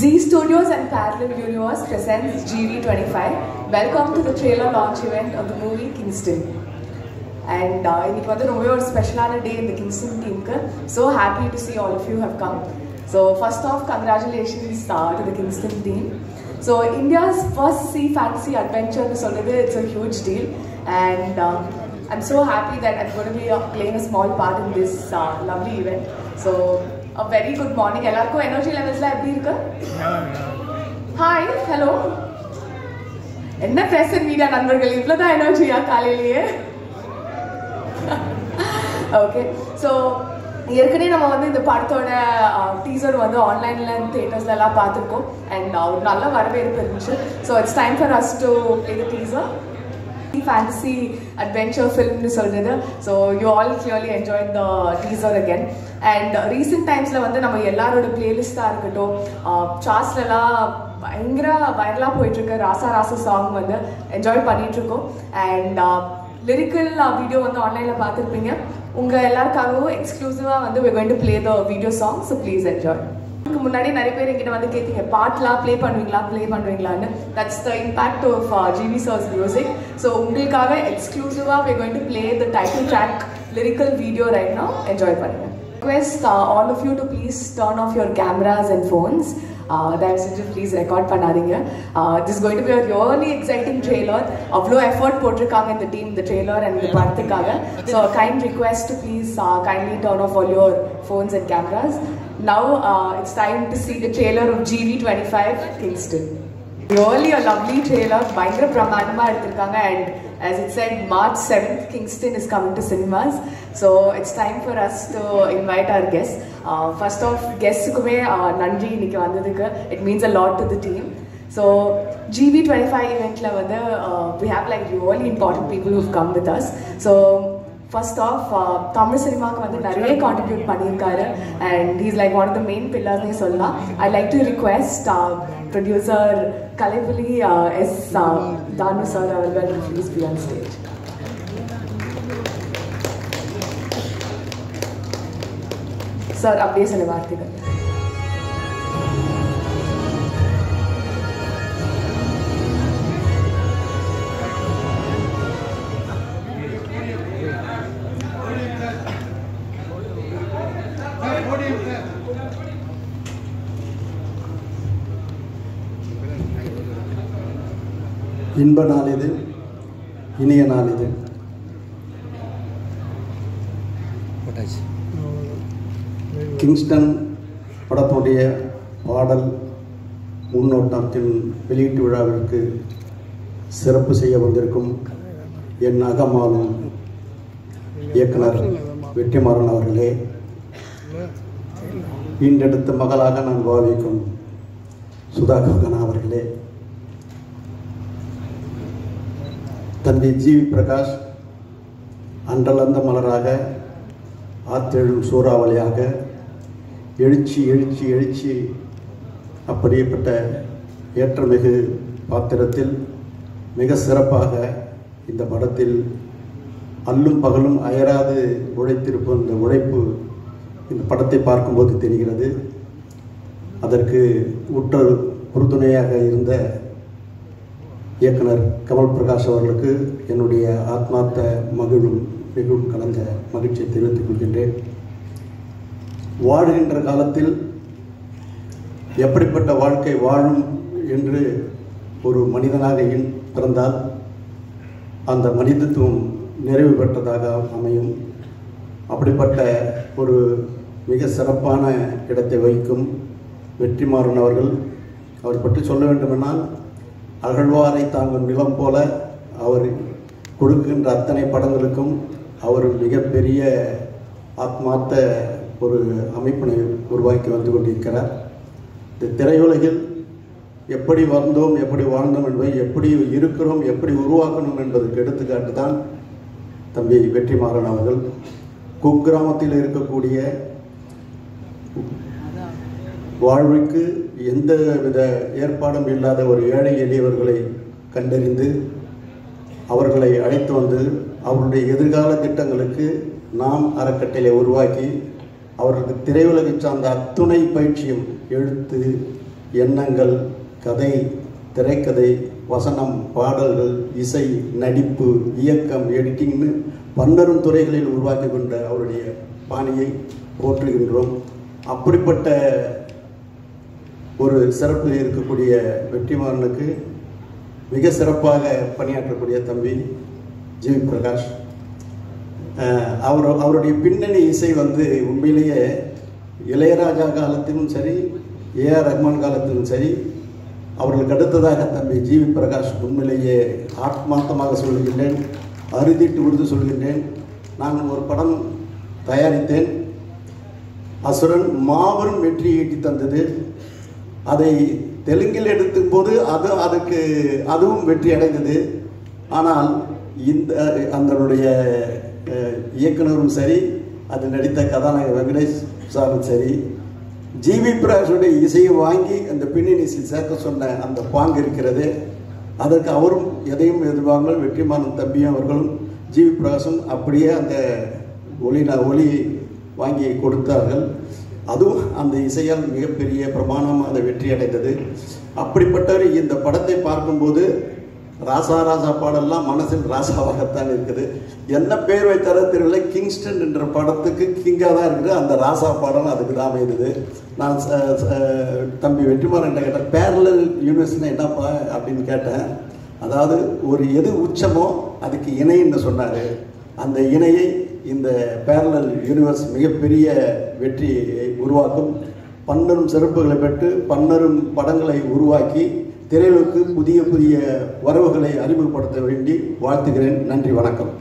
Zee Studios and Parallel Universe presents GV25. Welcome to the trailer launch event of the movie Kingston. And it's a special day in the Kingston team. So happy to see all of you have come. So first off, congratulations to the Kingston team. So India's first sea fantasy adventure, it's a huge deal. And I'm so happy that I'm going to be playing a small part in this lovely event. So a very good morning. Ellarko energy levels la eppadi irukku? Hi, hello. Enna press and media nanbargal ivlo da energy ya kaalaiye. Okay. So ஏற்கனவே நம்ம வந்து இந்த படத்தோட teaser வந்து ஆன்லைன்ல தியேட்டர்ஸ்ல எல்லாம் பார்த்திருக்கோம் and ஒரு நல்ல வரவேற்பு இருந்துச்சு. So it's time for us to play the teaser. Fantasy adventure film nu solradhu. So you all clearly enjoyed the teaser again. And recent times la vandu nama ellaroda playlist ah irukatto charts la la பயங்கர வைரலா போயிட்டு இருக்க ராசா ராசா song வந்து enjoy பண்ணிட்டு இருக்கோம். And lyrical video வந்து ஆன்லைன்ல பார்த்திருப்பீங்க. உங்க எல்லாருக்காகவும் எக்ஸ்க்ளூசிவா வந்து we're going to play the video song, so please enjoy. முன்னாடி நிறைய பேர் என்கிட்ட வந்து கேட்டீங்க பாட்லாம் ப்ளே பண்ணுவீங்களான்னு. That's the impact of GV Sir's music. So உங்களுக்காக எக்ஸ்க்ளூசிவா we're going to play the title track lyrical video right now. Enjoy பண்ணுங்க. Request all of you to please turn off your cameras and phones. That's it, please record பண்ணாதீங்க. This is going to be a really exciting trailer. அவ்வளோ effort போட்டிருக்காங்க இந்த team இந்த trailer and இந்த படத்துக்காக. So a kind request to please kindly turn off all your phones and cameras. Now it's time to see the trailer of GV25 Kingston. Really a lovely trailer. பயங்கர பிரமாண்டமா எடுத்திருக்காங்க. And as it said, March 7th Kingston is coming to cinemas. So it's time for us to invite our guests. First off, guests kume nandri இன்னைக்கு வந்ததுக்கு. It means a lot to the team. So GV25 event la vandu we have like really important people who've come with us. So first off, Tamil cinema ku vandu nariye contribute pannirukkaru and he's like one of the main pillars ne solla. I like to request producer Kalipuli S Danu sir avargal please be on stage. Sir அப்படியே சில வார்த்தைகள். இன்ப நாள் இது, இனிய நாள் இது. Kingston படத்துடைய பாடல் முன்னோட்டத்தின் வெளியீட்டு விழாவிற்கு சிறப்பு செய்ய வந்திருக்கும் என் அகமாலும் இயக்குனர் வெற்றிமாறன் அவர்களே, ஈண்டெடுத்த மகளாக நான் பாவிக்கும் சுதா கங்கனா அவர்களே, தம்பி ஜிவி பிரகாஷ் அன்றலந்த மலராக ஆத்தெழும் சூறாவளியாக எழுச்சி எழுச்சி எழுச்சி அப்படிப்பட்ட ஏற்றமிகு பாத்திரத்தில் மிக சிறப்பாக இந்த படத்தில் அல்லும் பகலும் அயராது உழைத்திருக்கும் இந்த உழைப்பு இந்த படத்தை பார்க்கும்போது தெரிகிறது. அதற்கு உறுதுணையாக இருந்த இயக்குனர் கமல் பிரகாஷ் அவர்களுக்கு என்னுடைய ஆத்மார்த்த மிகவும் கலந்த மகிழ்ச்சியை தெரிவித்துக் கொள்கின்றேன். வாழ்கின்ற காலத்தில் எப்படிப்பட்ட வாழ்க்கை வாழும் என்று ஒரு மனிதனாக பிறந்தால் அந்த மனிதத்துவம் நிறைவு பெற்றதாக அமையும். அப்படிப்பட்ட ஒரு மிக சிறப்பான இடத்தை வகிக்கும் வெற்றிமாறன் அவர்கள். அவர் பற்றி சொல்ல வேண்டுமென்றால் அகழ்வாரை தாங்கும் நிலம் போல அவர் கொடுக்கின்ற அத்தனை படங்களுக்கும் அவர் மிகப்பெரிய ஆத்மார்த்த ஒரு அமைப்பினை உருவாக்கி வந்து கொண்டிருக்கிறார். இந்த திரையுலகில் எப்படி வந்தோம், எப்படி வாழ்ந்தோம் என்பதை, எப்படி இருக்கிறோம், எப்படி உருவாக்கணும் என்பதற்கு எடுத்துக்காட்டு தான் தம்பி வெற்றிமாறன் அவர்கள். குக்கிராமத்தில் இருக்கக்கூடிய வாழ்வுக்கு எந்த வித ஏற்பாடும் இல்லாத ஒரு ஏழை எளியவர்களை கண்டறிந்து அவர்களை அழைத்து வந்து அவருடைய எதிர்கால திட்டங்களுக்கு நாம் அறக்கட்டளை உருவாக்கி அவர்களுக்கு திரையுலகை சார்ந்த அத்துணை பயிற்சியும் எழுத்து, எண்ணங்கள், கதை, திரைக்கதை, வசனம், பாடல்கள், இசை, நடிப்பு, இயக்கம், எடிட்டிங்னு பன்னரும் துறைகளில் உருவாக்கி கொண்ட அவருடைய பாணியை போற்றுகின்றோம். அப்படிப்பட்ட ஒரு சிறப்பு இருக்கக்கூடிய வெற்றிமாறனுக்கு மிக சிறப்பாக பணியாற்றக்கூடிய தம்பி ஜிவி பிரகாஷ், அவருடைய பின்னணி இசை உண்மையிலேயே இளையராஜா காலத்திலும் சரி, ஏஆர் ரஹ்மான் காலத்திலும் சரி, அவர்களுக்கு அடுத்ததாக தம்பி ஜிவி பிரகாஷ் உண்மையிலேயே ஆத்மார்த்தமாக சொல்கின்றேன், அறுதிட்டு உறுதி சொல்கின்றேன். நான் ஒரு படம் தயாரித்தேன். அசுரன் மாபெரும் வெற்றி ஈட்டி தந்தது. அதை தெலுங்கில் எடுத்தும் போது அதுவும் வெற்றி அடைந்தது. ஆனால் அதனுடைய இயக்குனரும் சரி, அது நடித்த கதாநாயகர் வெங்கடேஷ் சாரும் சரி, ஜிவி பிரகாஷுடைய இசையை வாங்கி அந்த பின்னணி சேர்க்க சொன்ன அந்த பாங்கு இருக்கிறது. அதற்கு அவரும் எதையும் எதிர்பார்க்காமல் வெற்றிமாறன் தம்பியும் அவர்களும் ஜிவி பிரகாஷும் அப்படியே அந்த ஒளி வாங்கி கொடுத்தார்கள். அதுவும் அந்த இசையால் மிகப்பெரிய பிரமாணமாக வெற்றி அடைந்தது. அப்படிப்பட்டவர் இந்த படத்தை பார்க்கும்போது ராசா ராசா பாடல்லாம் மனசில் ராசாவாகத்தான் இருக்குது. என்ன பேர் வைத்தாரோ தெரியல, கிங்ஸ்டன் என்ற படத்துக்கு கிங்காக தான் இருக்குது. அந்த ராசா பாடம் அதுக்கு தான் அமைந்தது. நான் தம்பி வெற்றிமாறன் கேட்டேன், பேரலல் யூனிவர்ஸ்னா என்னப்பா அப்படின்னு கேட்டேன். அதாவது ஒரு எது உச்சமோ அதுக்கு இணைன்னு சொன்னார். அந்த இணையை இந்த பேரலல் யூனிவர்ஸ் மிகப்பெரிய வெற்றியை உருவாக்கும். பன்னரும் சிறப்புகளை பெற்று பன்னரும் படங்களை உருவாக்கி திரையுலகுக்கு புதிய புதிய வரவுகளை அறிமுகப்படுத்த வேண்டி வாழ்த்துகிறேன். நன்றி, வணக்கம்.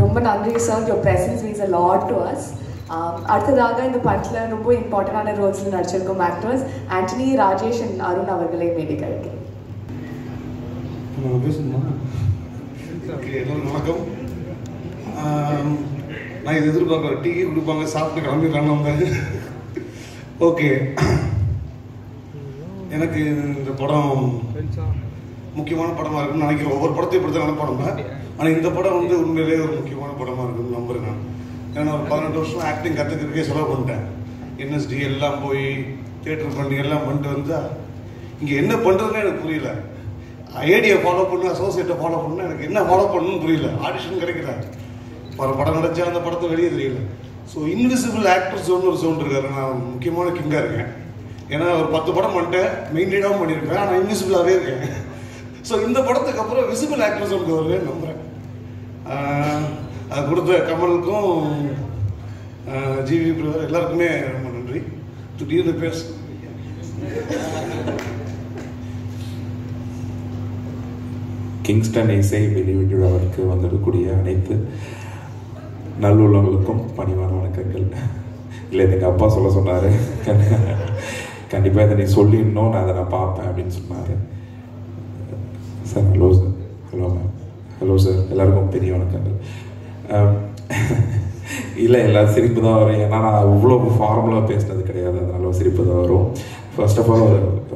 ரொம்ப நன்றி sir. Your presence means a lot to us. அடுத்ததாக இந்த படத்தில் ரொம்ப இம்பார்ட்டண்டான ரோல்ஸில் நடிச்சிருக்கும் ஆக்டர்ஸ் ஆண்டனி, ராஜேஷ் அண்ட் அருண் அவர்களை மேடைக்கு அழைக்கிறேன். வணக்கம். நான் இது எதிர்பார்க்குறேன், டீ கொடுப்பாங்க, சாப்பிட்டு கிளம்பிடலான்னு. ஓகே, எனக்கு இந்த படம் முக்கியமான படமாக இருக்குன்னு நினைக்கிறேன். ஒவ்வொரு படத்தையும் இப்படி தான் நினைப்படம். ஆனால் இந்த படம் உண்மையிலேயே ஒரு முக்கியமான படமாக இருக்குன்னு நம்புறேன் நான். ஏன்னா ஒரு 18 வருஷம் ஆக்டிங் கற்றுக்கிறதுக்கே செலவு பண்ணிட்டேன். என்எஸ்டி எல்லாம் போய் தியேட்டர் பண்ணி எல்லாம் பண்ணிட்டு வந்தா இங்கே என்ன பண்ணுறதுன்னு எனக்கு புரியல. ஐடியை ஃபாலோ பண்ணு, அசோசியேட்டை ஃபாலோ பண்ணு, எனக்கு என்ன ஃபாலோ பண்ணணும்னு புரியல. ஆடிஷன் கிடைக்கிறார், படம் நடிச்சா அந்த படத்தை வெளியே தெரியல. ஸோ இன்விசிபிள் ஆக்டர்ஸ் ஒரு சவுண்ட் இருக்காரு. நான் முக்கியமான கிங்காக இருக்கேன். ஏன்னா ஒரு 10 படம் பண்ணிட்டேன், மெயின் லீடாகவும் பண்ணியிருப்பேன், ஆனால் இன்விசிபிளாகவே இருக்கேன். ஸோ இந்த படத்துக்கு அப்புறம் விசிபிள் ஆக்டர்ஸ் ஒன்று வருவேன் நம்புகிறேன். அது கொடுத்த கமலுக்கும் ஜிவி பிரதர் எல்லாருக்குமே ரொம்ப நன்றி. திடீர்னு பேச கிங்ஸ்டன் இசை வெளியிடுவதற்கு வந்திருக்கக்கூடிய அனைத்து நல்லுள்ளவங்களுக்கும் பணிவான வணக்கங்கள். இல்லை, எங்கள் அப்பா சொல்ல சொன்னார், கண்டிப்பாக இதை நீ சொல்லிடணும், நான் அதை நான் பார்ப்பேன் அப்படின்னு சொன்னார். Sir hello sir. Hello ma'am. Hello sir. எல்லாருக்கும் பெரிய வணக்கங்கள். இல்லை, எல்லாரும் சிரிப்பு தான் வரும். ஏன்னா நான் அவ்வளோ ஃபார்முலாக பேசினது கிடையாது, அதனால சிரிப்பு தான் வரும். ஃபர்ஸ்ட் ஆஃப் ஆல்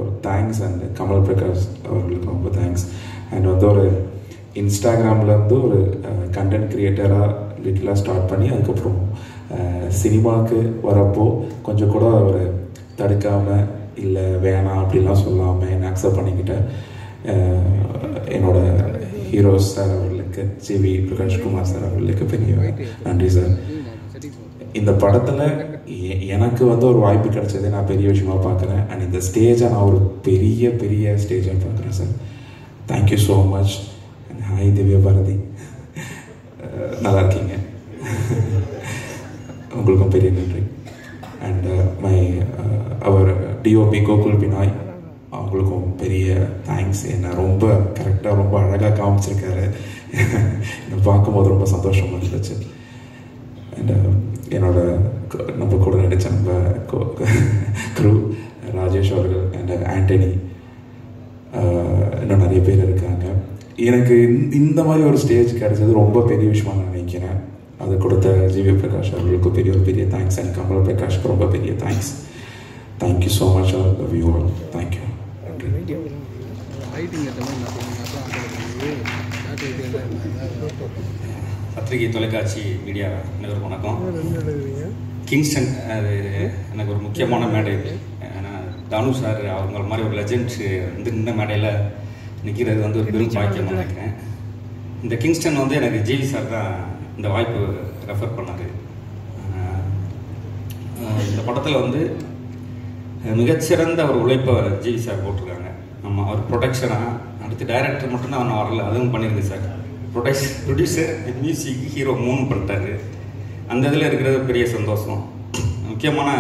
ஒரு தேங்க்ஸ் அண்ட் கமல் பிரகாஷ் அவர்களுக்கு ரொம்ப தேங்க்ஸ். அண்ட் ஒரு இன்ஸ்டாகிராம்லேருந்து ஒரு கண்டென்ட் க்ரியேட்டராக லிட்டிலாக ஸ்டார்ட் பண்ணி அதுக்கப்புறம் சினிமாவுக்கு வரப்போ கொஞ்சம் கூட ஒரு தடுக்காமல் இல்லை வேணாம் அப்படிலாம் சொல்லாமல் என்னை அக்செப்ட் பண்ணிக்கிட்டேன். என்னோட ஹீரோஸ் சார் அவர்களுக்கு, ஜிவி பிரகாஷ்குமார் சார் அவர்களுக்கு பெரிய நன்றி சார். இந்த படத்தில் எனக்கு ஒரு வாய்ப்பு கிடைச்சது நான் பெரிய விஷயமாக பார்க்குறேன். அண்ட் இந்த ஸ்டேஜை நான் ஒரு பெரிய பெரிய ஸ்டேஜாக பார்க்குறேன் sir. Thank you so much. Hi Divya Bharathi, நல்லா இருக்கீங்க, உங்களுக்கும் பெரிய நன்றி. அண்ட் அவர் டிஓபி கோகுல் பினாய், அவங்களுக்கும் பெரிய தேங்க்ஸ். என்னை ரொம்ப கரெக்டாக ரொம்ப அழகாக காமிச்சிருக்காரு. என்னை பார்க்கும்போது ரொம்ப சந்தோஷமாக இருந்துச்சு. அண்ட் என்னோட நம்ம கூட நடித்த நம்ம க்ரூ ராஜேஷ் அவர்கள் அண்ட் ஆண்டனி, இன்னும் நிறைய பேர் இருக்காங்க. எனக்கு இந்த மாதிரி ஒரு ஸ்டேஜ் கிடைச்சது ரொம்ப பெரிய விஷயமா நான் நினைக்கிறேன். அதை கொடுத்த ஜிவி பிரகாஷ் அவர்களுக்கு பெரிய தேங்க்ஸ். அண்ட் கமல் பிரகாஷ்க்கு ரொம்ப பெரிய thanks. Thank you so much. All love you all. Thank you. பத்திரிகை தொலைக்காட்சி மீடியா அனைவருக்கும் வணக்கம். கிங்ஸ்டன் அது எனக்கு ஒரு முக்கியமான மேடை. ஏன்னா தானு சார் அவங்க மாதிரி ஒரு லெஜெண்ட்ஸ் வந்து இந்த மேடையில் நிற்கிறது வந்து ஒரு பெரும் பாக்கியமாக நினைக்கிறேன். இந்த கிங்ஸ்டன் வந்து எனக்கு ஜிவி சார் தான் இந்த வாய்ப்பு ரெஃபர் பண்ணார். இந்த படத்தில் வந்து மிகச்சிறந்த ஒரு உழைப்பை ஜிவி சார் போட்டிருக்காங்க. நம்ம அவர் ப்ரொடக்ஷனாக அடுத்து டைரக்டர் மட்டும்தான் அவன் வரல, அதுவும் பண்ணியிருக்கு சார். ப்ரொடியூசர் மியூசிக் ஹீரோ 3 பண்ணிட்டாரு. அந்த இதில் இருக்கிறது பெரிய சந்தோஷம். முக்கியமான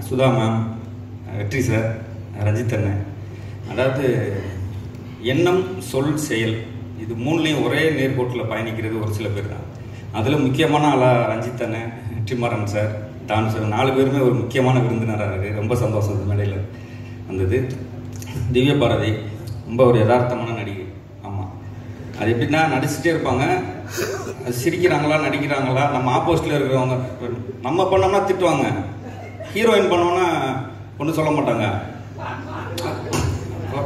சுதா மேம், வெற்றி சார், ரஞ்சித் அண்ணன். அதாவது எண்ணம், சொல், செயல் இது 3லையும் ஒரே நேர்கோட்டில் பயணிக்கிறது ஒரு சில பேர் தான். அதில் முக்கியமான ஆளாக ரஞ்சித் அண்ணன், வெற்றிமாறன் சார், டான் சார் 4 பேருமே ஒரு முக்கியமான விருந்தினராக இருக்குது. ரொம்ப சந்தோஷம் இந்த மேடையில் வந்தது. திவ்ய பாரதி ரொம்ப ஒரு யதார்த்தமான நடிகை. ஆமாம், அது எப்படின்னா நடிச்சுட்டே இருப்பாங்க, சிரிக்கிறாங்களா நடிக்கிறாங்களா, நம்ம ஆப்போசிட்டில் இருக்கிறவங்க நம்ம பண்ணோம்னா திட்டுவாங்க, ஹீரோயின் பண்ணோம்னா ஒன்றும் சொல்ல மாட்டாங்க,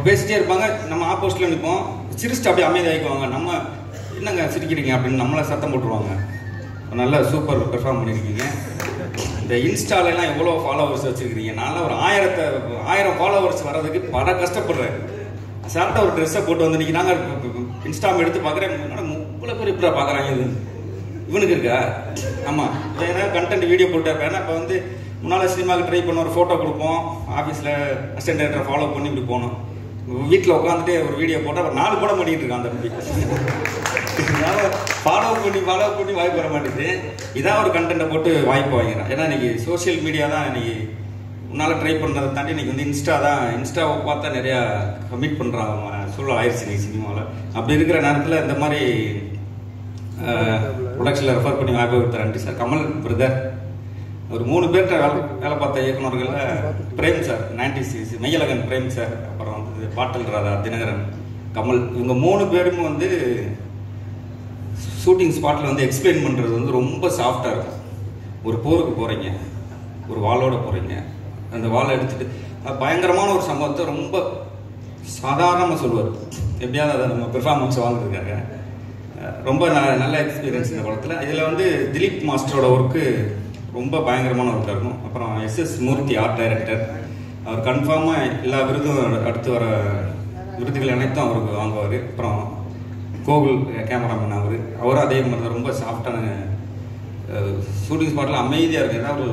பேசிட்டே இருப்பாங்க. நம்ம ஆப்போசிட்டில் நிற்போம், சிரிச்சுட்டு அப்படியே அமைதியாகிக்குவாங்க. நம்ம என்னங்க சிரிக்கிறீங்க அப்படின்னு நம்மளை சத்தம் போட்டுருவாங்க. நல்லா சூப்பர் பெர்ஃபார்ம் பண்ணியிருக்கீங்க. இந்த இன்ஸ்டாலெல்லாம் எவ்வளோ ஃபாலோவர்ஸ் வச்சுருக்கிறீங்க. நான்லாம் ஒரு 1000 ஃபாலோவர்ஸ் வர்றதுக்கு பல கஷ்டப்படுறேன். சாப்பிட்டா ஒரு ட்ரெஸ்ஸை போட்டு வந்து இன்றைக்கி நாங்கள் இன்ஸ்டாம் எடுத்து பார்க்குறேன், இவ்வளோ பேர் இப்படி பார்க்குறாங்க, இவனுக்கு இருக்கா? ஆமாம், ஏன்னா கண்டென்ட் வீடியோ போட்டு இருப்பேன். ஏன்னா இப்போ வந்து முன்னால் சினிமாவுக்கு ட்ரை பண்ண ஒரு ஃபோட்டோ கொடுப்போம், ஆஃபீஸில் அசிஸ்டன்ட் டைரக்டரை ஃபாலோ பண்ணி இப்படி போனோம். வீட்டில் உட்காந்துட்டு ஒரு வீடியோ போட்டால் ஒரு 4 படம் பண்ணிகிட்டு இருக்கான் அந்த தம்பி. ஃபாலோ பண்ணி வாய்ப்பு வர மாட்டேங்குது. இதான் ஒரு கண்டென்ட்டை போட்டு வாய்ப்பு வாங்கிறான். ஏன்னா இன்றைக்கி சோஷியல் மீடியா தான் இன்றைக்கி முன்னால் ட்ரை பண்ணுறதை தாண்டி இன்றைக்கி வந்து இன்ஸ்டாவை பார்த்தா நிறையா கமிட் பண்ணுறாங்க சூழல் ஆயிடுச்சு இன்றைக்கி சினிமாவில். அப்படி இருக்கிற நேரத்தில் இந்த மாதிரி ப்ரொடக்ஷனில் ரெஃபர் பண்ணி வாய்ப்பு கொடுத்த நன்றி சார். கமல் பிரதர் ஒரு 3 பேர்கிட்ட வேலை பார்த்த இயக்குநர்களில் பிரேம் சார், 96 மெய்யழகன் பிரேம் சார், அப்புறம் வந்து பாட்டல் ராதா, தினகரன், கமல், இவங்க 3 பேரும் வந்து ஷூட்டிங் ஸ்பாட்டில் வந்து எக்ஸ்பிளைன் பண்ணுறது வந்து ரொம்ப சாஃப்டாக இருக்கும். ஒரு போருக்கு போகிறீங்க, ஒரு வாளோட போகிறீங்க, அந்த வாளை எடுத்துகிட்டு பயங்கரமான ஒரு சம்பவத்தை ரொம்ப சாதாரணமாக சொல்லுவார். எப்படியாவது அதை நம்ம பெர்ஃபார்மன்ஸ் வாங்குறதுக்காக ரொம்ப நல்ல எக்ஸ்பீரியன்ஸ் இந்த படத்தில். இதில் வந்து திலீப் மாஸ்டரோட ஒர்க்கு ரொம்ப பயங்கரமான ஒர்க்காக இருக்கும். அப்புறம் SS மூர்த்தி ஆர்ட் டைரக்டர், அவர் கன்ஃபார்மாக எல்லா விருதும் அடுத்து வர விருதுகள் அனைத்தும் அவருக்கு வாங்குவார். அப்புறம் கோகுல் கேமராமேன் அவரும் அதே மாதிரி தான் ரொம்ப சாஃப்டான ஷூட்டிங் ஸ்பாட்டில் அமைதியாக இருக்குது. ஏன்னா ஒரு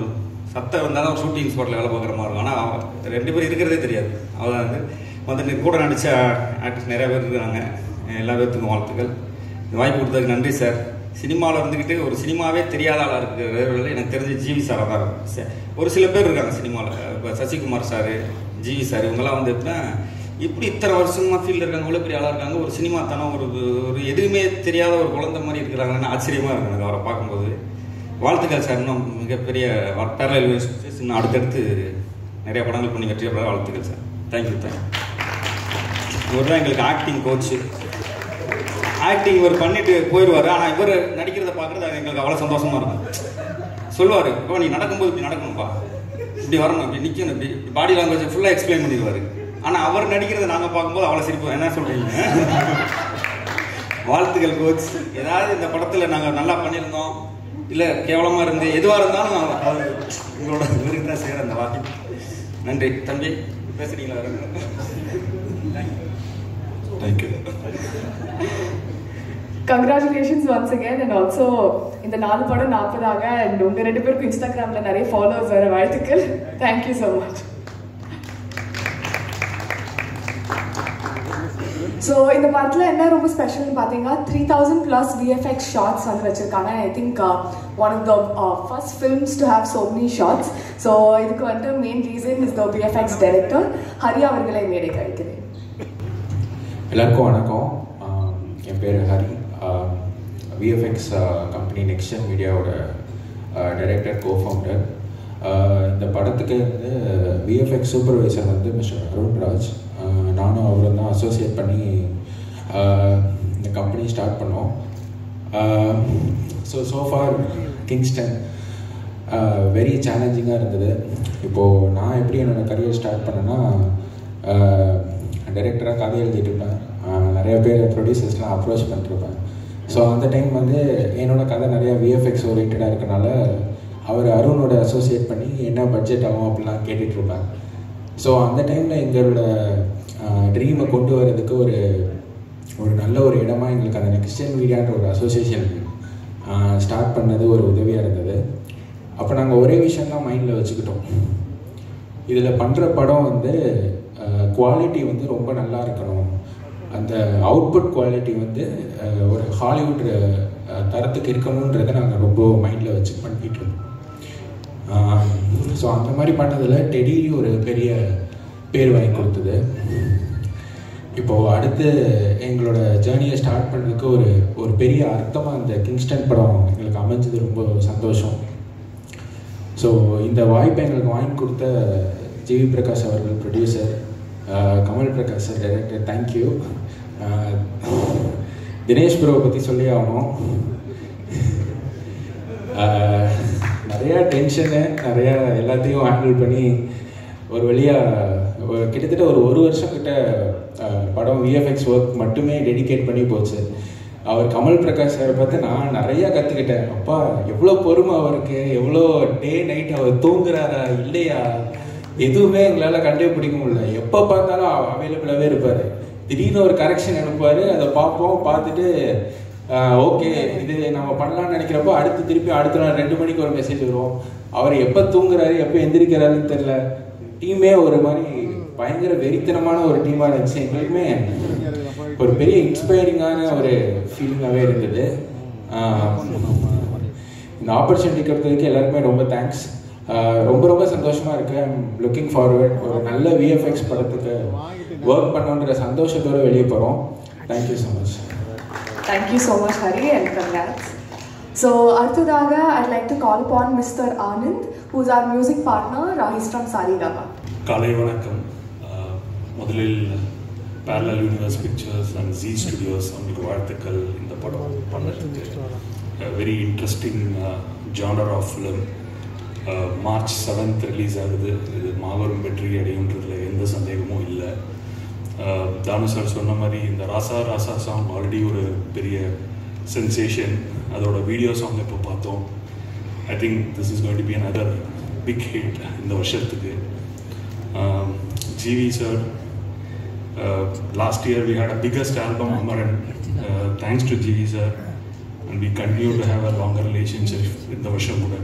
சத்தம் இருந்தால் தான் ஒரு ஷூட்டிங் ஸ்பாட்டில் வேலை பார்க்குற மாதிரி இருக்கும். ஆனால் 2 பேர் இருக்கிறதே தெரியாது. அவள் வந்து கூட நடித்த ஆக்டர்ஸ் நிறையா பேர் இருக்கிறாங்க. எல்லா பேர்த்துக்கும் வாழ்த்துக்கள். இந்த வாய்ப்பு கொடுத்ததுக்கு நன்றி சார். சினிமாவில் இருந்துக்கிட்டு ஒரு சினிமாவே தெரியாத ஆளாக இருக்கிற எனக்கு தெரிஞ்ச ஜிவி சாராக தான் இருக்கும். ஒரு சில பேர் இருக்காங்க சினிமாவில், இப்போ சசிகுமார் சார், ஜிவி சார், இவங்கெல்லாம் வந்து எப்படின்னா இப்படி இத்தனை வருஷமாக ஃபீல்டில் இருக்காங்க, இவ்வளோ பெரிய ஆளாக இருக்காங்க, ஒரு சினிமா தானே ஒரு எதுவுமே தெரியாத ஒரு குழந்தை மாதிரி இருக்கிறாங்கன்னு ஆச்சரியமாக இருக்கும் எனக்கு அவரை பார்க்கும்போது. வாழ்த்துக்கள் சார். இன்னும் மிகப்பெரிய பேரலல் இன்னும் அடுத்தடுத்து நிறைய படங்கள் பண்ணி வெற்றி பெற வாழ்த்துக்கள் சார். தேங்க்யூ. இவர் தான் எங்களுக்கு ஆக்டிங் கோச்சு. ஆக்டிங் இவர் பண்ணிட்டு போயிடுவார். ஆனால் இவர் நடிக்கிறத பார்க்குறது எங்களுக்கு அவ்வளோ சந்தோஷமாக இருக்கும். சொல்லுவார், இப்போ நீ நடக்கும்போது இப்படி நடக்கணும்ப்பா, இப்படி வரணும், இப்படி நிற்கணும், இப்படி பாடி லாங்குவேஜ் ஃபுல்லாக எக்ஸ்பிளைன் பண்ணிடுவார். ஆனால் அவர் நடிக்கிறத நாங்கள் பார்க்கும்போது அவ்வளோ சிரிப்போம். என்ன சொல்கிறீங்க? வாழ்த்துக்கள் கோச். ஏதாவது இந்த படத்தில் நாங்கள் நல்லா பண்ணியிருந்தோம், இல்லை கேவலமாக இருந்து எதுவாக இருந்தாலும் உங்களோட விருது தான் செய்கிற அந்த வாக்கியம். நன்றி தம்பி. பேசுறீங்களா? Thank you. Congratulations once again, and also இந்த 4 படம் 40ஆக and உங்க 2 பேருக்கும் இன்ஸ்டாகிராம்ல நிறைய ஃபாலோவர்ஸ் வர வாழ்த்துக்கள். Thank you so much. So இந்த படத்தில் என்ன ரொம்ப ஸ்பெஷல்னு பார்த்தீங்கன்னா 3000+ VFX ஷார்ட்ஸ் வந்து வச்சுருக்காங்க. I think one of the first films to have so many shots. So இதுக்கு வந்துட்டு main reason is the VFX director Hari அவர்களை மேடைக்கு அழைக்கிறேன். எல்லாருக்கும் வணக்கம். என் பேர் ஹரி. VFX கம்பெனி நெக்ஸ்ட் மீடியாவோட டைரக்டர், கோஃபவுண்டர். இந்த படத்துக்கு வந்து VFX சூப்பர்வைசர் வந்து மிஸ்டர் அருண்ராஜ். நானும் அவரும் தான் அசோசியேட் பண்ணி இந்த கம்பெனி ஸ்டார்ட் பண்ணோம். ஸோ ஃபார் கிங்ஸ்டன் வெரி சேலஞ்சிங்காக இருந்தது. இப்போது நான் எப்படி என்னோடய கரியர் ஸ்டார்ட் பண்ணேன்னா, டைரக்டராக கதை எழுதிட்டு இருப்பேன், நிறைய பேர் ப்ரொடியூசர்ஸ்லாம் அப்ரோச் பண்ணிருப்பேன். ஸோ அந்த டைம் வந்து என்னோடய கதை நிறையா VFX ஓரியன்டாக இருக்கனால அவர் அருணோட அசோசியேட் பண்ணி என்ன பட்ஜெட் ஆகும் அப்படிலாம் கேட்டுட்ருப்பேன். ஸோ அந்த டைமில் எங்களோட ட்ரீமை கொண்டு வரதுக்கு ஒரு நல்ல ஒரு இடமா எங்களுக்கு அந்த நெக்ஸ்ட் மீடியான்ற ஒரு அசோசியேஷன் ஸ்டார்ட் பண்ணது ஒரு உதவியாக இருந்தது. அப்போ நாங்கள் ஒரே விஷயந்தான் மைண்டில் வச்சுக்கிட்டோம், இதில் பண்ணுற படம் வந்து குவாலிட்டி வந்து ரொம்ப நல்லா இருக்கணும், அந்த அவுட்புட் குவாலிட்டி வந்து ஒரு ஹாலிவுட் தரத்துக்கு இருக்கணுன்றதை நாங்கள் ரொம்ப மைண்டில் வச்சு பண்ணிகிட்டு இருந்தோம். ஸோ அந்த மாதிரி பண்ணதில் டெடி ஒரு பெரிய பேர் வாங்கி கொடுத்தது. இப்போது அடுத்து எங்களோட ஜேர்னியை ஸ்டார்ட் பண்ணுறதுக்கு ஒரு பெரிய அர்த்தமாக அந்த கிங்ஸ்டன் படம் எங்களுக்கு அமைஞ்சது ரொம்ப சந்தோஷம். ஸோ இந்த வாய்ப்பை எங்களுக்கு வாங்கி கொடுத்த ஜிவி பிரகாஷ் அவர்கள் producer, Kamal Prakash sir director, thank you. Dinesh ப்ரோவை பற்றி சொல்லி ஆகணும். நிறையா டென்ஷனு, நிறையா எல்லாத்தையும் ஹேண்டில் பண்ணி ஒரு வழியாக கிட்டத்தட்ட ஒரு வருஷம் கிட்ட படம் விஎஃப்எக்ஸ் ஒர்க் மட்டுமே டெடிகேட் பண்ணி போச்சு. அவர் கமல் பிரகாஷ் சாரை பார்த்து நான் நிறையா கற்றுக்கிட்டேன். அப்பா எவ்வளோ பொறுமை அவருக்கு, எவ்வளோ டே நைட் அவர் தூங்குறாரா இல்லையா எதுவுமே எங்களால் கண்டுபிடிக்க முடியல. எப்போ பார்த்தாலும் அவைலபிளாகவே இருப்பார். திடீர்னு ஒரு கரெக்ஷன் அனுப்புவார், அதை பார்ப்போம், பார்த்துட்டு ஓகே இது நம்ம பண்ணலான்னு நினைக்கிறப்போ திருப்பி அடுத்த நாள் 2 மணிக்கு ஒரு மெசேஜ் வரும். அவர் எப்போ தூங்குறாரு எப்போ எந்திரிக்கிறாருன்னு தெரில. டீமே ஒரு மாதிரி பயங்கர வெறித்தனமான ஒரு டீமாக இருந்துச்சு. எங்களுக்குமே ஒரு பெரிய இன்ஸ்பைரிங்கான ஒரு ஃபீலிங்காகவே இருந்தது. இந்த ஆப்பர்ச்சுனிட்டி கொடுத்ததுக்கு எல்லாருக்குமே ரொம்ப தேங்க்ஸ். ரொம்ப ரொம்ப சந்தோஷமாக இருக்குது. I'm looking forward. ஒரு நல்ல விஎஃப்எக்ஸ் படத்துக்கு ஒர்க் பண்ணுன்ற சந்தோஷத்தோடு வெளியே போகிறோம். Thank you so much. Thank you so much, Hari, and congrats. So, அடுத்ததாக I'd like to call upon Mr. Anand, who is our music partner. He's from Sarigama. காலை வணக்கம். முதலில் parallel universe pictures and Z studios அவங்களுக்கு வாழ்த்துக்கள். இந்த படம் பண்ணதுக்கு very interesting genre of film. March 7th release ஆகுது. இது மாபெரும் வெற்றி அடையுன்றதுல எந்த சந்தேகமும் இல்லை. தானு சார் சொன்ன மாதிரி இந்த ராசா ராசா சாங் ஆல்ரெடி ஒரு பெரிய சென்சேஷன். அதோட வீடியோ சாங் இப்போ பார்த்தோம். I think this is going to be another big hit இந்த வருஷத்துக்கு. GV sir, last year we had a biggest album Amaran, thanks to GV sir, and we continue to have a longer relationship இந்த வருஷம் கூட.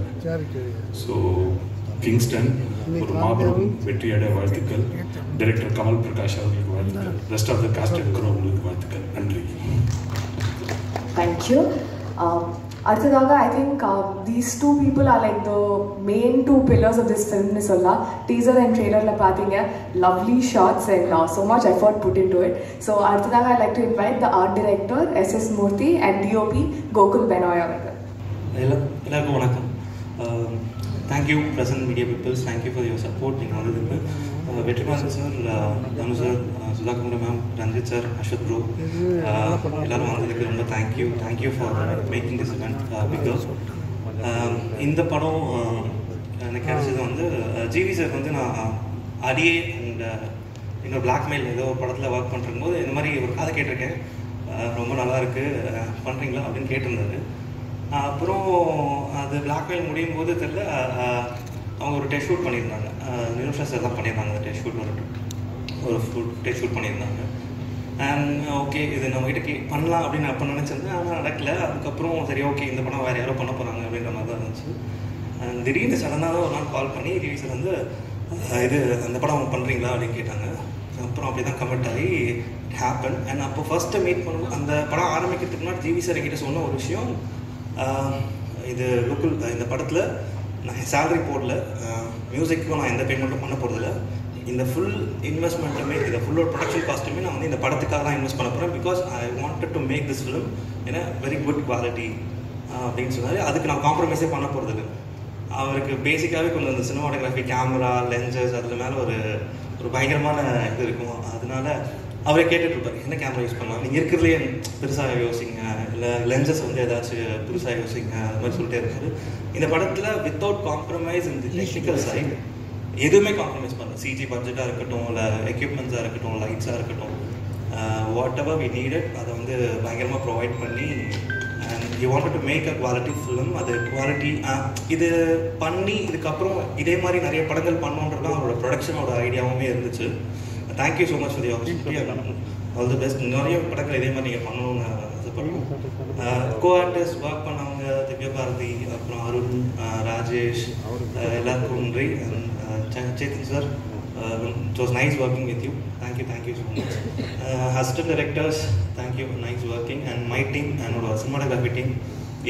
So Kingston ஒரு மாபெரும் வெற்றியடைய வாழ்த்துக்கள். Director Kamal Prakash அவர்களுக்கு வாழ்த்துக்கள். ரெஸ்ட் ஆஃப் த காஸ்ட் இருக்கிறவங்களுக்கு வாழ்த்துக்கள். நன்றி. தேங்க்யூ. அடுத்ததாக I think these 2 people are like the main 2 pillars of this film னு சொல்லலாம். டீசர் அண்ட் ட்ரெய்லரில் பார்த்தீங்க, lovely shots and so much effort put into it. So அடுத்ததாக I'd like to invite the art director SS Murthy and DOP Gokul Benoy அவர்கள். எல்லாருக்கும் வணக்கம். Thank you present media peoples, thank you for your support. நீங்கள் வந்ததுக்கு Vetrimaaran sir, Thanu sir, Sudhakumaran ma'am, Ranjith sir, Ashwath bro, எல்லோரும் வந்ததுக்கு ரொம்ப thank you for making this event because இந்த படம் எனக்கு கிடைச்சது வந்து ஜிவி சார் வந்து நான் அடியே அண்ட் இன்னொரு பிளாக்மெயில் ஏதோ ஒரு படத்தில் ஒர்க் பண்ணுறம்போது இந்த மாதிரி ஒரு கதை கேட்டிருக்கேன், ரொம்ப நல்லா இருக்குது பண்ணுறீங்களா அப்படின்னு கேட்டிருந்தாரு. அப்புறம் அது பிளாக்மெயில் முடியும் போது தெரில அவங்க ஒரு டெஸ்ட் ஷூட் பண்ணியிருந்தாங்க. நியூஷா சார் தான் பண்ணியிருந்தாங்க அந்த டெஸ்ட் ஷூட், ஒரு டெஸ்ட் ஷூட் பண்ணியிருந்தாங்க. அண்ட் ஓகே இது நம்மகிட்ட பண்ணலாம் அப்படின்னு அப்போ நினச்சிருந்தேன், ஆனால் நடக்கலை. அதுக்கப்புறம் சரி ஓகே இந்த படம் வேறு யாரோ பண்ண போகிறாங்க அப்படின்ற மாதிரி தான் இருந்துச்சு. அண்ட் திடீர்னு சடனாக தான் ஒரு நாள் கால் பண்ணி டிவி சார் வந்து இது அந்த படம் பண்ணுறீங்களா அப்படின்னு கேட்டாங்க. அப்புறம் அப்படி தான் கமெண்ட் ஆகி ஹேப்பன். அண்ட் அப்போ ஃபஸ்ட்டு மீட் பண்ணுவோம். அந்த படம் ஆரம்பிக்கிறதுக்கு முன்னாடி ஜிவி சார் என்கிட்ட சொன்ன ஒரு விஷயம், இது லோக்கல் இந்த படத்தில் நான் சேலரி போடல, மியூசிக்கும் நான் எந்த பேமெண்ட்டும் பண்ண போகிறதில்ல, இந்த ஃபுல் இன்வெஸ்ட்மெண்ட்டுமே இந்த ஃபுல்லோட ப்ரொடக்ஷன் காஸ்ட்டுமே நான் வந்து இந்த படத்துக்காக தான் இன்வெஸ்ட் பண்ண போகிறேன். Because I wanted to make this film in a very good quality அப்படின்னு சொன்னார். அதுக்கு நான் காம்ப்ரமைஸே பண்ண போகிறதில்ல. அவருக்கு பேசிக்காகவே கொஞ்சம் இந்த சினிமாட்டோகிராஃபி, கேமரா, லென்சஸ் அதில் மேலே ஒரு பயங்கரமான இது இருக்கும். அதனால அவரே கேட்டுட்ருப்பார் என்ன கேமரா யூஸ் பண்ணலாம், நீங்கள் இருக்கிறதுலே பெருசாக யோசிங்க, இல்லை லென்சஸ் வந்து ஏதாச்சும் புதுசாக யோசிங்க, அது மாதிரி சொல்லிட்டே இருக்காரு. இந்த படத்தில் வித்தவுட் காம்ப்ரமைஸ் இந்த டெக்னிக்கல் சைடு எதுவுமே காம்ப்ரமைஸ் பண்ணல. சிஜி பட்ஜெட்டாக இருக்கட்டும், இல்லை எக்யூப்மெண்ட்ஸாக இருக்கட்டும், லைட்ஸாக இருக்கட்டும், வாட் எவர் வி நீடட் அதை வந்து பயங்கரமாக ப்ரொவைட் பண்ணி he wanted to make a quality film. அது குவாலிட்டி இது பண்ணி இதுக்கப்புறம் இதே மாதிரி நிறைய படங்கள் பண்ணணுன்றது தான் அவரோட ப்ரொடக்ஷனோட ஐடியாவுமே இருந்துச்சு. Thank you so much for the opportunity. All the best. நிறைய படங்கள் இதே மாதிரி நீங்கள் பண்ணணும்னு ஆசைப்படுறோம். கோ ஆக்டர்ஸ் ஒர்க் பண்ணவங்க திவ்யா பாரதி, அப்புறம் அருண், ராஜேஷ், எல்லாருக்கும் நன்றி. Chetan sir, it was nice working with you. Thank you so much. Assistant directors, thank you, nice working. And my team, என்னோட cinematography team,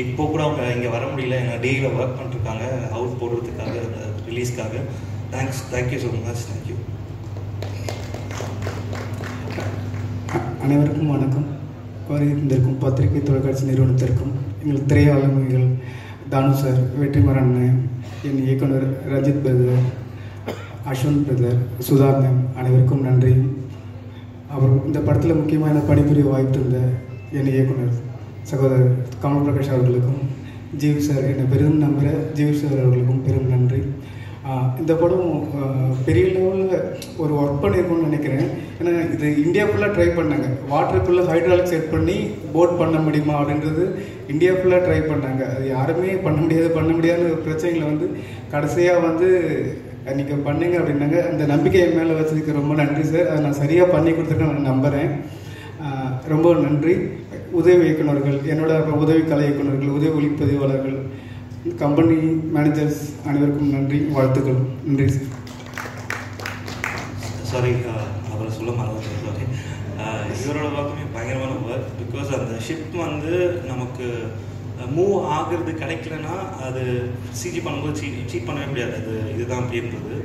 இப்போ கூட அவங்க இங்கே வர முடியல, எங்கள் டேயில் ஒர்க் பண்ணிருக்காங்க அவுட் போடுறதுக்காக, ரிலீஸ்க்காக. Thank you so much. தேங்க்யூ. அனைவருக்கும் வணக்கம். வருகின்றிருக்கும் பத்திரிகை தொலைக்காட்சி நிறுவனத்திற்கும் எங்கள் திரையாளுமைகள் தானு சார், வெற்றிமாறன், என் இயக்குனர் Ranjith brother, Ashwanth brother, Sudha ma'am, அனைவருக்கும் நன்றி. அப்புறம் இந்த படத்தில் முக்கியமான பணிபுரிய வாய்ப்பு இருந்த என் இயக்குனர் சகோதரர் கமல் பிரகாஷ் அவர்களுக்கும், ஜீவ் சார், என்னை பெரும் நம்புகிற ஜீவ் சார் அவர்களுக்கும் பெரும் நன்றி. இந்த படம் பெரிய லெவலில் ஒரு ஒர்க் பண்ணியிருக்கோம்னு நினைக்கிறேன். ஏன்னா இது இந்தியா ஃபுல்லாக ட்ரை பண்ணாங்க. வாட்டருக்குள்ளே ஹைட்ராலிக் செட் பண்ணி போட் பண்ண முடியுமா அப்படின்றது இந்தியா ஃபுல்லாக ட்ரை பண்ணாங்க. அது யாருமே பண்ண முடியாத பிரச்சனைகளை வந்து கடைசியாக வந்து நீங்கள் பண்ணுங்க அப்படின்னாங்க. அந்த நம்பிக்கை என் மேலே வச்சதுக்கு ரொம்ப நன்றி சார். அதை நான் சரியாக பண்ணி கொடுத்துருக்கேன் நான் நம்புகிறேன். ரொம்ப நன்றி. உதவி இயக்குநர்கள், என்னோட உதவி கலை இயக்குநர்கள், உதவி ஒளிப்பதிவாளர்கள், கம்பெனி மேனேஜர்ஸ் அனைவருக்கும் நன்றி, வாழ்த்துக்கள். நன்றி சார். சாரி, அவரை சொல்ல மறந்து. சாரி, இவரோட ஒர்க்குமே பயங்கரமான ஒர்க். பிகாஸ் அந்த ஷிப் வந்து நமக்கு மூவ் ஆகிறது கிடைக்கலன்னா அது சிஜி பண்ணும்போது சீட் பண்ணவே முடியாது. அது இதுதான் அப்படின்றது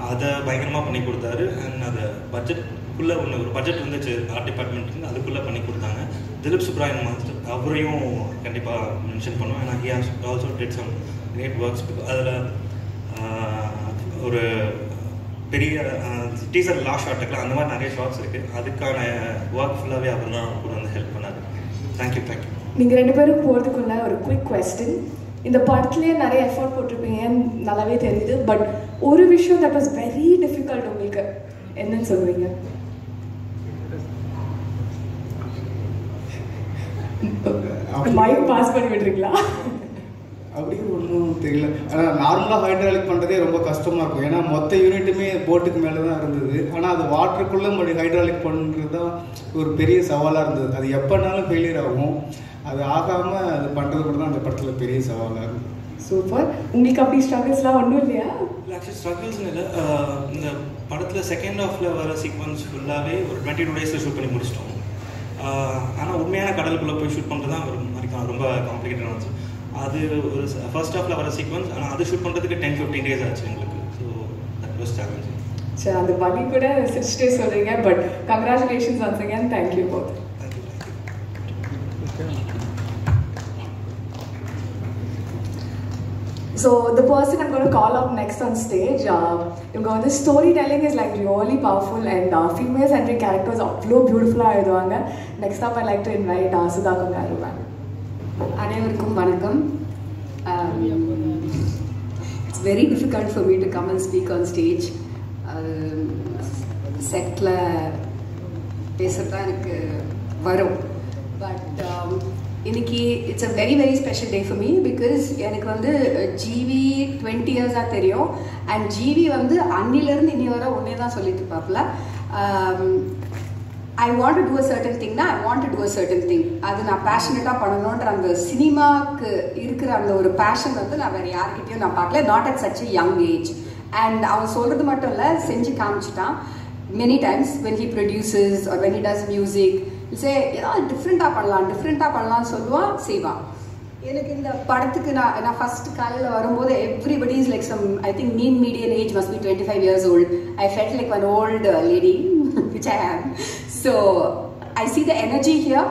அதை பயங்கரமாக பண்ணி கொடுத்தாரு. அண்ட் அதை பட்ஜெட்குள்ளே ஒரு பட்ஜெட் வந்துச்சு ஆர்ட் டிபார்ட்மெண்ட்லேருந்து, அதுக்குள்ளே பண்ணி கொடுத்தாங்க. திலீப் சுப்ராயன் மாஸ்டர் அவரையும் கண்டிப்பாக மென்ஷன் பண்ணுவோம். ஏன்னா he has also did some great works. அதில் ஒரு பெரிய டீசர் லாஸ்ட் ஷாட்டுக்கெலாம் அந்த மாதிரி நிறைய ஷார்ட்ஸ் இருக்குது. அதுக்கான ஒர்க் ஃபுல்லாகவே அவர் தான் கூட வந்து ஹெல்ப் பண்ணார். தேங்க்யூ. நீங்கள் 2 பேரும் போகிறதுக்குள்ள ஒரு குவிக் கொஸ்டின். இந்த படத்துலேயே நிறைய எஃபோர்ட் போட்டிருப்பீங்கன்னு நல்லாவே தெரியுது. பட் ஒரு விஷயம் தட் வாஸ் வெரி டிஃபிகல்ட் உங்களுக்கு என்னன்னு சொல்லுவீங்க? மைக் பாஸ் பண்ணி விட்டுருங்களா? அப்படின்னு ஒன்றும் தெரியல. ஆனால் நார்மலாக ஹைட்ராலிக் பண்ணுறதே ரொம்ப கஷ்டமாக இருக்கும். ஏன்னா மொத்த யூனிட்டுமே போட்டுக்கு மேலே தான் இருந்தது. ஆனால் அது வாட்டருக்குள்ளே மறுபடியும் ஹைட்ராலிக் பண்ணுறது தான் ஒரு பெரிய சவாலாக இருந்தது. அது எப்போனாலும் ஃபெயிலியர் ஆகும். அது ஆகாமல் அது பண்ணுறது கூட தான் அந்த படத்தில் பெரிய சவாலாக இருக்கும். சூப்பர். உங்களுக்கு அப்படி ஸ்ட்ரகிள்ஸ்லாம் ஒன்றும் இல்லையா? ஆக்சுவலி ஸ்ட்ரகிள்ஸ்னு இல்லை. இந்த படத்தில் செகண்ட் ஹாஃபில் வர சீக்வன்ஸ் ஃபுல்லாகவே ஒரு 22 டேஸில் ஷூட் பண்ணி முடிச்சிட்டோம். ஆனால் உண்மையான கடலுக்குள்ளே போய் ஷூட் பண்ணுறது தான் ஒரு மாதிரி ரொம்ப காம்ப்ளிகேட்டடாக இருந்துச்சு. அது ஒரு ஃபர்ஸ்ட் ஹாஃபில் வர சீக்வன்ஸ், ஆனால் அது ஷூட் பண்ணுறதுக்கு 10-15 டேஸ் ஆச்சு எங்களுக்கு. So that was challenging. சரி, அந்த வலி கூட 6 days சொல்கிறீங்க. But congratulations once again. Thank you both. So the person I'm going to call up next on stage, the storytelling is like really powerful and female-centric characters are so beautiful. Next up, I'd like to invite Sudha Kungaru. Anaivarukkum vanakkam. It's very difficult for me to come and speak on stage. Set la pesatha enakku varum. But இன்னைக்கு it's a very very special day for me because எனக்கு வந்து GV 20 years-ஆக தெரியும். And GV வந்து அன்னிலேருந்து இன்னி வர ஒன்றே தான் சொல்லிட்டு இருப்பாப்புல. I want to do a certain திங்னா I want to do a certain thing. அது நான் பேஷனேட்டாக பண்ணணுன்ற அந்த சினிமாவுக்கு இருக்கிற அந்த ஒரு பேஷன் வந்து நான் வேறு யார்கிட்டையும் நான் பார்க்கல. Not at such a young age. And அவன் சொல்கிறது மட்டும் இல்லை, செஞ்சு காமிச்சிட்டான். Many times when he produces or when he does music say ஏதாவது டிஃப்ரெண்ட்டாக பண்ணலாம்னு சொல்லுவான், செய்வான். எனக்கு இந்த படத்துக்கு நான் ஃபர்ஸ்ட் காலையில் வரும்போது everybody is like some I think median age must be 25 years old. I felt like an old lady, which I am. So I see the energy here.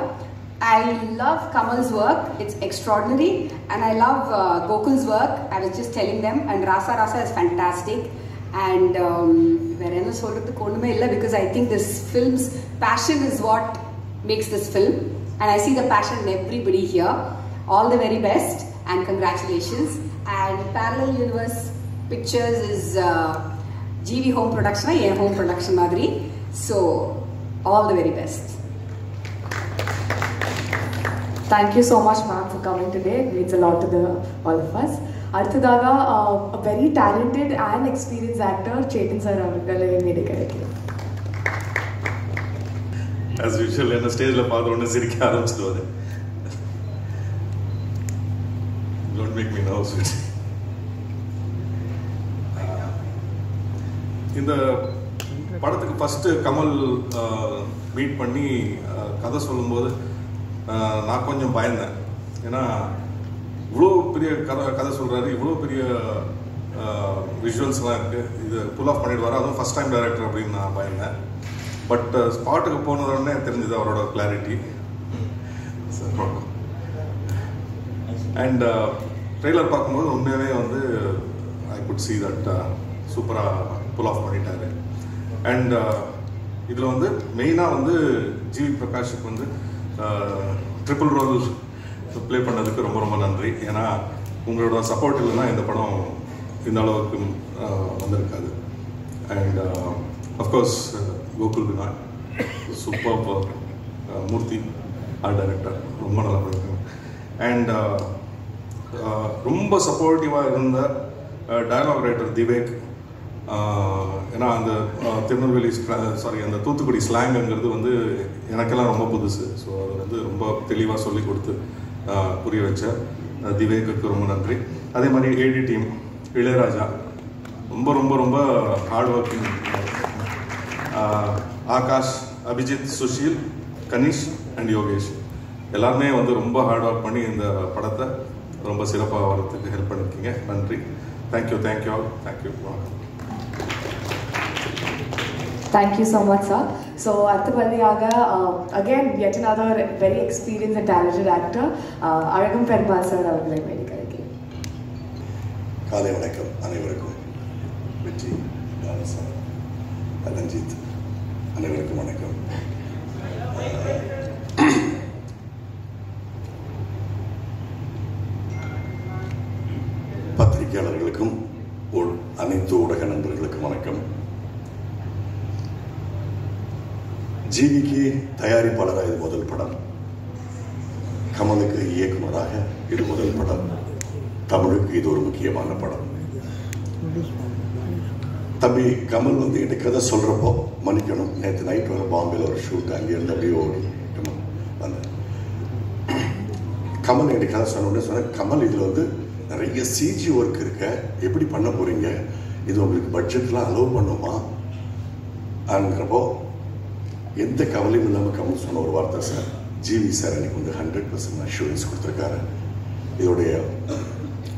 I love Kamal's work. It's extraordinary. And I love Gokul's work. I was just telling them. And Rasa is fantastic. And வேற என்ன சொல்றதுக்கு ஒண்ணுமே இல்லை because I think this film's passion is what makes this film. And I see the passion in everybody here. All the very best and congratulations. And Parallel Universe Pictures is GV home production, a home production madri. So all the very best. Thank you so much, ma'am, for coming today. It means a lot to all of us. அடுத்ததாக a very talented and experienced actor Chetan sir அவர்களை மேடை கிடைக்கிறது. As usual, என்ன ஸ்டேஜில் பார்த்த உடனே சிரிக்க ஆரம்பிச்சிடுவாரு. Don't make me nervous. இந்த படத்துக்கு ஃபஸ்ட்டு கமல் மீட் பண்ணி கதை சொல்லும்போது நான் கொஞ்சம் பயந்தேன். ஏன்னா இவ்வளோ பெரிய கதை சொல்கிறாரு, இவ்வளோ பெரிய விஷுவல்ஸ்லாம் இருக்குது, இது புல் ஆஃப் பண்ணிடுவார், அதுவும் ஃபஸ்ட் டைம் டைரக்டர் அப்படின்னு நான் பயந்தேன். பட் ஸ்பாட்டுக்கு போனதோடனே தெரிஞ்சது அவரோட கிளாரிட்டி. அண்ட் ட்ரெய்லர் பார்க்கும்போது உண்மையாகவே வந்து ஐ குட் சி தட் சூப்பராக புல் ஆஃப் பண்ணிட்டாரு. அண்ட் இதில் வந்து மெயினாக வந்து ஜிவி பிரகாஷுக்கு வந்து ட்ரிபிள் ரோல் ப்ளே பண்ணதுக்கு ரொம்ப ரொம்ப நன்றி. ஏன்னா உங்களோட சப்போர்ட் இல்லைன்னா இந்த படம் இந்த அளவுக்கு வந்திருக்காது. And of course Gokul Vinay, super Murthy art director, ரொம்ப நல்லா பண்ணியிருக்காங்க. அண்ட் ரொம்ப சப்போர்ட்டிவாக இருந்த டயலாக் ரைட்டர் திவேக். ஏன்னா அந்த திருநெல்வேலி அந்த தூத்துக்குடி ஸ்லாங்குங்கிறது வந்து எனக்கெல்லாம் ரொம்ப புதுசு. ஸோ அதை வந்து ரொம்ப தெளிவாக சொல்லி கொடுத்து புரிய வச்ச திவேக்கு ரொம்ப நன்றி. அதே மாதிரி ஏடி டீம், இளையராஜா ரொம்ப ரொம்ப ரொம்ப hard working, Akash, Abhijit, Sushil, Kanish and Yogesh எல்லாருமே வந்து ரொம்ப ஹார்ட் ஒர்க் பண்ணி இந்த படத்தை ரொம்ப சிறப்பாக வரதுக்கு ஹெல்ப் பண்ணியிருக்கீங்க. நன்றி. Thank you all. தேங்க்யூ. வணக்கம். Thank you so much, sir. So, அடுத்தபடியாக again yet another very experienced and talented actor, Azhagam Perumal sir அவர்களை மேடை கிடைக்கிறேன். காலை வணக்கம் அனைவருக்கும். வெற்றி, சார், ரஞ்சித் அனைவருக்கும் வணக்கம். பத்திரிகையாளர்களுக்கும் அனைத்து ஊடக நண்பர்களுக்கும் வணக்கம். ஜிவிக்கு தயாரிப்பாளராக இது முதல் படம், கமலுக்கு இயக்குனராக இது முதல் படம், தமிழுக்கு இது ஒரு முக்கியமான படம். தம்பி கமல் வந்து என்கிட்ட கதை சொல்கிறப்போ மன்னிக்கணும், நேற்று நைட் வர பாம்பேல ஒரு ஷூட், அங்கேருந்து அப்படியே ஓடி வந்தேன். கமல் என்கிட்ட கதை சொன்னோடனே சொன்னேன், கமல் இதில் வந்து நிறைய சிஜி ஒர்க் இருக்க, எப்படி பண்ண போகிறீங்க, இது உங்களுக்கு பட்ஜெட்லாம் அலோவ் பண்ணுமா அப்படிங்கிறப்போ எந்த கவலையும் இல்லாமல் கமல் சொன்ன ஒரு வார்த்தை, சார் ஜிவி சார் எனக்கு வந்து 100% அஷூரன்ஸ் கொடுத்துருக்காரு. இதோடைய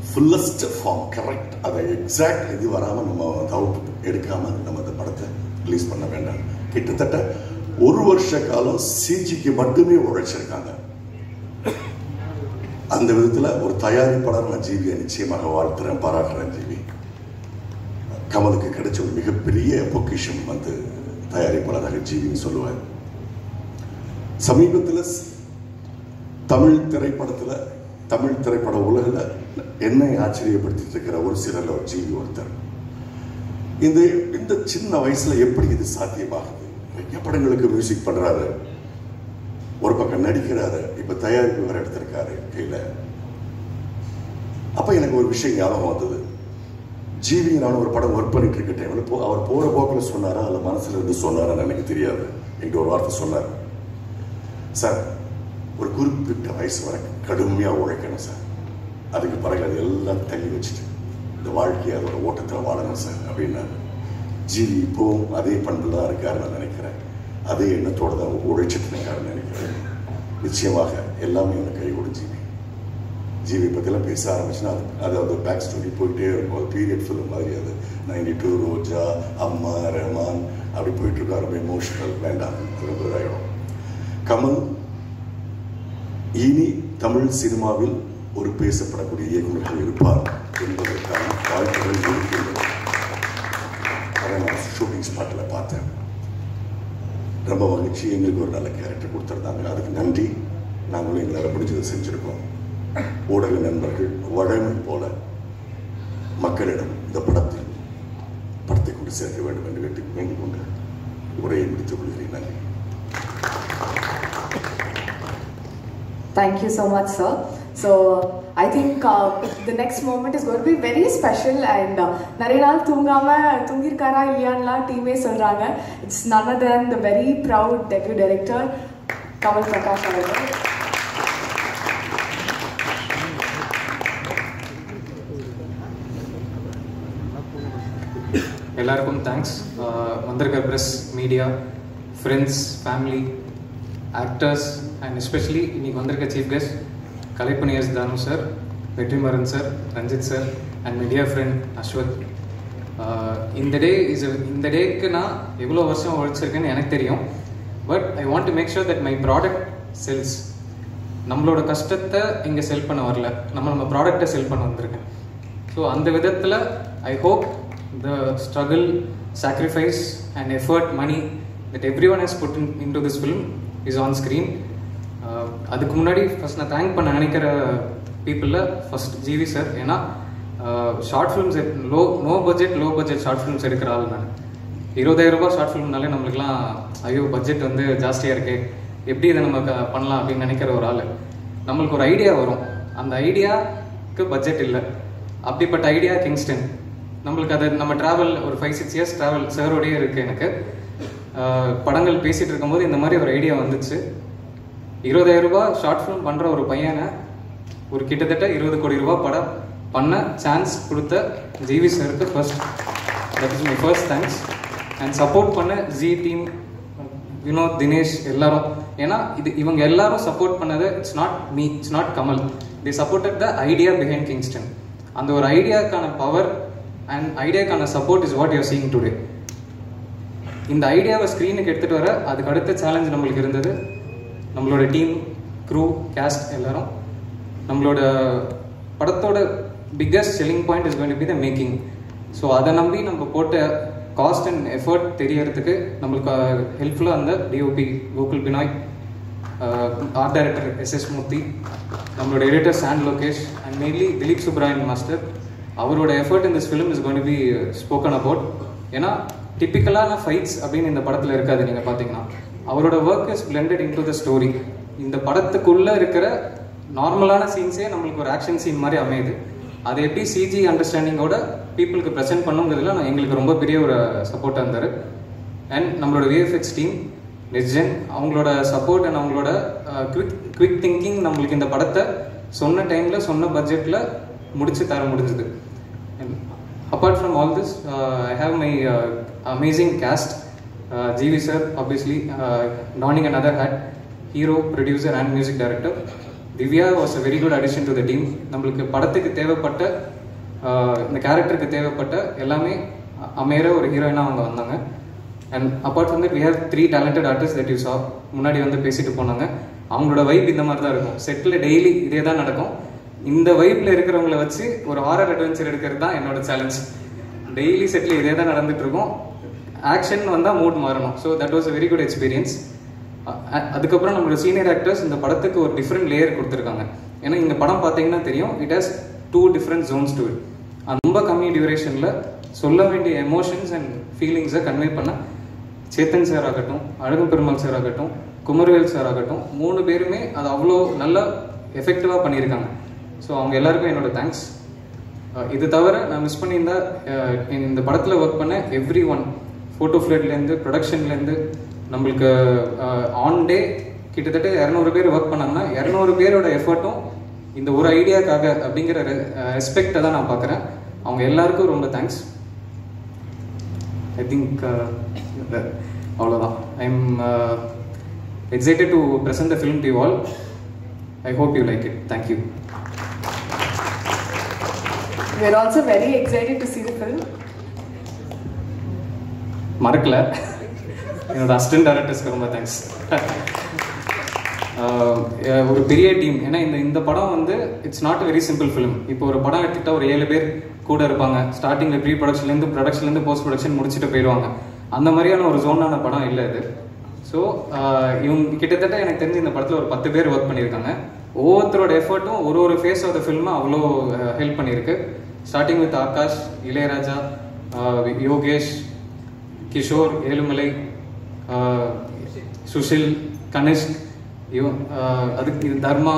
ஃபுல்லஸ்ட் ஃபார்ம் கரெக்ட், அதை எக்ஸாக்ட் இது வராமல் நம்ம அவுட் எடுக்காமல் நம்ம அந்த படத்தை ரிலீஸ் பண்ண வேண்டாம். கிட்டத்தட்ட 1 வருஷ காலம் சிஜிக்கு மட்டுமே உழைச்சிருக்காங்க. அந்த விதத்தில் ஒரு தயாரிப்பாளர் நான் ஜிவியை நிச்சயமாக வாழ்த்துறேன், பாராட்டுறேன். ஜிவி கமலுக்கு கிடைச்ச ஒரு மிகப்பெரிய பொக்கிஷம் வந்து தயாரிப்பாளராக ஜிவின்னு சொல்லுவார். சமீபத்தில் தமிழ் திரைப்பட உலகில் என்னை ஆச்சரியப்படுத்திட்டு இருக்கிற ஒரு சிலர் ஒரு ஜிவி ஒருத்தர். இந்த சின்ன வயசுல எப்படி இது சாத்தியமாகுது? நிறைய படங்களுக்கு மியூசிக் பண்றாரு, ஒரு பக்கம் நடிக்கிறாரு, இப்ப தயாரிப்பு வர எடுத்திருக்காரு கையில. அப்ப எனக்கு ஒரு விஷயம் ஞாபகம் வந்தது. ஜிவி நான் ஒரு படம் ஒர்க் பண்ணிட்டு இருக்க டைம்ல அவர் போற போக்கில் சொன்னாரா அல்ல மனசுல இருந்து சொன்னாரான்னு எனக்கு தெரியாது. என்கிட்ட ஒரு வார்த்தை சொன்னார், சார் ஒரு குறிப்பிட்ட வயசு வரைக்கும் கடுமையா உழைக்கணும் சார், அதுக்கு பிறகு அது எல்லாம் தள்ளி வச்சுட்டு இந்த வாழ்க்கையை அதோட ஓட்டத்தில் வாழணும் சார் அப்படின்னாரு. ஜிவி இப்போவும் அதே பண்புல தான் இருக்காரு நான் நினைக்கிறேன், அதே எண்ணத்தோட தான் உழைச்சிட்டு இருக்காருன்னு நினைக்கிறேன். நிச்சயமாக எல்லாமே எனக்கு கை கொடுத்து ஜிவி பற்றிலாம் பேச ஆரம்பிச்சுன்னா அது அந்த பேக் ஸ்டோரி போயிட்டே இருக்கும். அது பீரியட் ஃபிலிம் மாதிரி. அது 92, ரோஜா, அம்மா, ரஹ்மான் அப்படி போயிட்டு இருக்கா. ரொம்ப எமோஷனல், வேண்டாம், ரொம்ப இதாகிடும். கமல் இனி தமிழ் சினிமாவில் ஒரு பேசப்படக்கூடிய இயக்குநர்கள் இருப்பார் என்பதற்கான வாய்ப்புகள் இருக்கின்றன. அதை நான் ஷூட்டிங் ஸ்பாட்டில் பார்த்தேன். ரொம்ப மகிழ்ச்சி. எங்களுக்கு ஒரு நல்ல கேரக்டர் கொடுத்துருந்தாங்க, அதுக்கு நன்றி. நாங்களும் எங்களால் பிடிச்சதை செஞ்சுருக்கோம். ஊடக நண்பர்கள் வழமை போல மக்களிடம் இந்த படத்தை கொண்டு சேர்க்க வேண்டும் என்று வேண்டிக் கொண்டு உரையை முடித்துக் கொள்கிறேன். நன்றி. Thank you so much, sir. So I think the next moment is going to be very special and நிறைய நாள் தூங்கிருக்காரா இல்லையான்லாம் டீமே சொல்றாங்க. It's none other than the very proud debut director Kamal Prakash அவர்கள். எல்லாருக்கும் தேங்க்ஸ். வந்திருக்க press, media, friends, family, actors and especially இன்னைக்கு வந்திருக்க chief guest கலைப்பணியர்ஸ் Thanu sir, Vetrimaaran sir, Ranjith sir and my dear friend Ashwath. இந்த டேக்கு நான் எவ்வளோ வருஷம் உழைச்சிருக்கேன்னு எனக்கு தெரியும். But I want to make sure that my product sells. நம்மளோட கஷ்டத்தை இங்கே செல் பண்ண வரல, நம்ம ப்ராடக்டை செல் பண்ண வந்திருக்கேன். ஸோ அந்த விதத்தில் I hope the struggle, sacrifice and effort, money that everyone has put into this film is on screen. அதுக்கு முன்னாடி ஃபர்ஸ்ட் நான் தேங்க் பண்ண நினைக்கிற பீப்புளில் ஃபர்ஸ்ட் ஜிவி சார். ஏன்னா short films low budget short films எடுக்கிற ஆள் நான். 20,000 ரூபாய் ஷார்ட் ஃபிலிம்னாலே நம்மளுக்குலாம் ஐயோ பட்ஜெட் வந்து ஜாஸ்தியாக இருக்கே, எப்படி இதை நம்ம பண்ணலாம் அப்படின்னு நினைக்கிற ஒரு ஆள். நம்மளுக்கு ஒரு ஐடியா வரும், அந்த ஐடியாவுக்கு பட்ஜெட் இல்லை. அப்படிப்பட்ட ஐடியா கிங்ஸ்டன். நம்மளுக்கு அதை நம்ம ட்ராவல் ஒரு 5-6 இயர்ஸ் ட்ராவல் சாரோடையே இருக்குது. எனக்கு படங்கள் பேசிகிட்டு இருக்கும்போது இந்த மாதிரி ஒரு ஐடியா வந்துச்சு. 20,000 ரூபாய் ஷார்ட் ஃபிலிம் பண்ணுற ஒரு பையனை ஒரு கிட்டத்தட்ட 20 கோடி ரூபாய் படம் பண்ண சான்ஸ் கொடுத்த ஜிவி சாருக்கு first, that is my first thanks. And support பண்ண ஜி டீம், வினோத், தினேஷ் எல்லாரும். ஏன்னா இவங்க எல்லாரும் சப்போர்ட் பண்ணது it's not me, it's not Kamal. They supported the idea behind Kingston. அந்த ஒரு ஐடியாக்கான பவர் அண்ட் ஐடியாக்கான support is what you're seeing today. இந்த ஐடியாவை ஸ்க்ரீனுக்கு எடுத்துகிட்டு வர அதுக்கு அடுத்த சேலஞ்ச் நம்மளுக்கு இருந்தது நம்மளோட டீம், க்ரூ, கேஸ்ட் எல்லாரும். நம்மளோட படத்தோட biggest selling point is going to be the making. So அதை நம்பி நம்ம போட்ட காஸ்ட் அண்ட் எஃபர்ட் தெரியறதுக்கு நம்மளுக்கு ஹெல்ப்ஃபுல்லாக அந்த DOP Gokul Binoy, art director SS Murthy, நம்மளோட editor San Lokesh and mainly Dileep Subbarayan master. அவரோட effort in this film is going to be spoken about. ஏன்னா டிப்பிக்கலான ஃபைட்ஸ் அப்படின்னு இந்த படத்தில் இருக்காது. நீங்கள் பார்த்தீங்கன்னா அவரோட work is blended in to the story. இந்த படத்துக்குள்ளே இருக்கிற நார்மலான சீன்ஸே நம்மளுக்கு ஒரு ஆக்ஷன் சீன் மாதிரி அமையுது. அதை எப்படி சிஜி அண்டர்ஸ்டாண்டிங்கோட பீப்புளுக்கு ப்ரெசென்ட் பண்ணுங்கிறதுல எங்களுக்கு ரொம்ப பெரிய ஒரு சப்போர்ட்டாக இருந்தார். அண்ட் நம்மளோட விஎஃப்எக்ஸ் டீம் நெக்ஸ்ட் அவங்களோட சப்போர்ட் அண்ட் அவங்களோட குவிக் திங்கிங் நம்மளுக்கு இந்த படத்தை சொன்ன டைமில் சொன்ன பட்ஜெட்டில் முடிச்சு தர முடிஞ்சுது. Apart from all this, I have my amazing cast. GV sir, obviously, donning another hat, hero, producer and music director. Divya was a very good addition to the team. நம்மளுக்கு படத்துக்கு தேவைப்பட்ட இந்த கேரக்டருக்கு தேவைப்பட்ட எல்லாமே அமையற ஒரு ஹீரோயினாக அவங்க வந்தாங்க. And apart from that we have 3 talented artists that you saw. முன்னாடி வந்து பேசிட்டு போனாங்க. அவங்களோட வைப் இந்த மாதிரி தான் இருக்கும். செட்டில் டெய்லி இதே தான் நடக்கும். இந்த வைப்பில் இருக்கிறவங்கள வச்சு ஒரு ஹாரர் அட்வென்ச்சர் எடுக்கிறது தான் என்னோட சேலஞ்ச். டெய்லி செட்டில் இதே தான் நடந்துட்டு இருக்கும். ஆக்ஷன் வந்தால் மூட் மாறணும். So that was a very good experience. அதுக்கப்புறம் நம்மளோட சீனியர் ஆக்டர்ஸ் இந்த படத்துக்கு ஒரு டிஃப்ரெண்ட் லேயர் கொடுத்துருக்காங்க. ஏன்னா இந்த படம் பார்த்தீங்கன்னா தெரியும், it has 2 different zones to it. ரொம்ப கம்மி டியூரேஷனில் சொல்ல வேண்டிய எமோஷன்ஸ் அண்ட் ஃபீலிங்ஸை கன்வே பண்ண சேத்தன் சார் ஆகட்டும், அழகு பெருமாள் சார் ஆகட்டும், குமரவேல் சார் ஆகட்டும், 3 பேருமே அது அவ்வளோ நல்லா எஃபெக்டிவாக பண்ணியிருக்காங்க. ஸோ அவங்க எல்லாருக்கும் என்னோட தேங்க்ஸ். இது தவிர நான் மிஸ் பண்ணியிருந்தா இந்த படத்தில் ஒர்க் பண்ண எவ்ரி ஒன், ஃபோட்டோ ஃப்ளேட்லேருந்து ப்ரொடக்ஷன்லேருந்து நம்மளுக்கு ஆன் டே கிட்டத்தட்ட 200 பேர் ஒர்க் பண்ணாங்கன்னா 200 பேரோட எஃபர்ட்டும் இந்த ஒரு ஐடியாக்காக அப்படிங்கிற ரெஸ்பெக்டை தான் நான் பார்க்குறேன். அவங்க எல்லாருக்கும் ரொம்ப தேங்க்ஸ். ஐ திங்க் அவ்வளோதான். I am excited to present the film to you all. I hope you like it. Thank you. We are also very excited to see the film. மறக்கல, என்னோட அசிஸ்டன்ட் டைரக்டர்ஸ்க்கு ரொம்ப தேங்க்ஸ். ஒரு பெரிய team. ஏன்னா இந்த படம் வந்து it's not very simple film. இப்போ ஒரு படம் எடுத்துக்கிட்டால் ஒரு 7 பேர் கூட இருப்பாங்க. ஸ்டார்டிங்கில் ப்ரீ ப்ரொடக்ஷன்லேருந்து போஸ்ட் ப்ரொடக்ஷன் முடிச்சுட்டு போயிடுவாங்க. அந்த மாதிரியான ஒரு ஜோனான படம் இல்லை இது. ஸோ இவங்க கிட்டத்தட்ட எனக்கு தெரிஞ்சு இந்த படத்தில் ஒரு 10 பேர் ஒர்க் பண்ணியிருக்காங்க. ஒவ்வொருத்தரோட எஃபர்ட்டும் ஒரு ஃபேஸ் ஆஃப் த ஃபில்மை அவ்வளோ ஹெல்ப் பண்ணியிருக்கு. ஸ்டார்டிங் வித் ஆகாஷ், இளையராஜா, யோகேஷ், கிஷோர், ஏழுமலை, சுஷில், கனிஷ்க், ஐயோ அதுக்கு இது தர்மா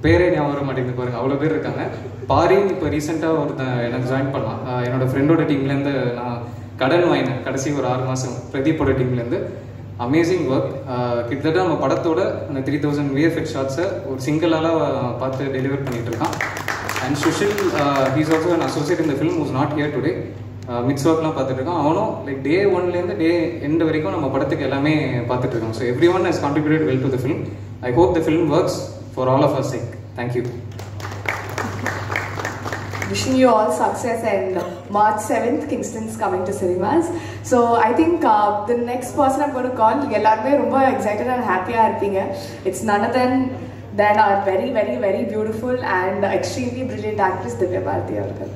பேரே ஞாபகம் வர மாட்டேங்குது பாருங்க, அவ்வளோ பேர் இருக்காங்க. பாரின் இப்போ ரீசெண்டாக ஒருத்தன் எனக்கு ஜாயின் பண்ணான். என்னோட ஃப்ரெண்டோட டீம்லேருந்து நான் கடன் வாங்கினேன் கடைசி ஒரு 6 மாதம் பிரதீப்போட டீம்லேருந்து. Amazing work. கிட்டத்தட்ட நம்ம படத்தோட அந்த 3000 VFX ஷாட்ஸை ஒரு சிங்கிளால் பார்த்து டெலிவர் பண்ணிட்டு இருக்கான். And Sushil he's also an associate இந்த film was not here today. Mix ஒர்க்லாம் பார்த்துட்டு இருக்கோம். அவனும் லைக் டே 1லேருந்து டே எண்ட் வரைக்கும் நம்ம படத்துக்கு எல்லாமே பார்த்துட்டு இருக்கோம். So every one has contributed well to the film. I hope the film works for all of us sake. Thank you. Wishing you all success, and March 7th Kingston's coming to cinemas. So I think the next person I'm going to call, எல்லாருமே ரொம்ப excited and happy இருப்பீங்க. It's none other than our very very very beautiful and extremely brilliant actress Divya Bharati அவர்கள்.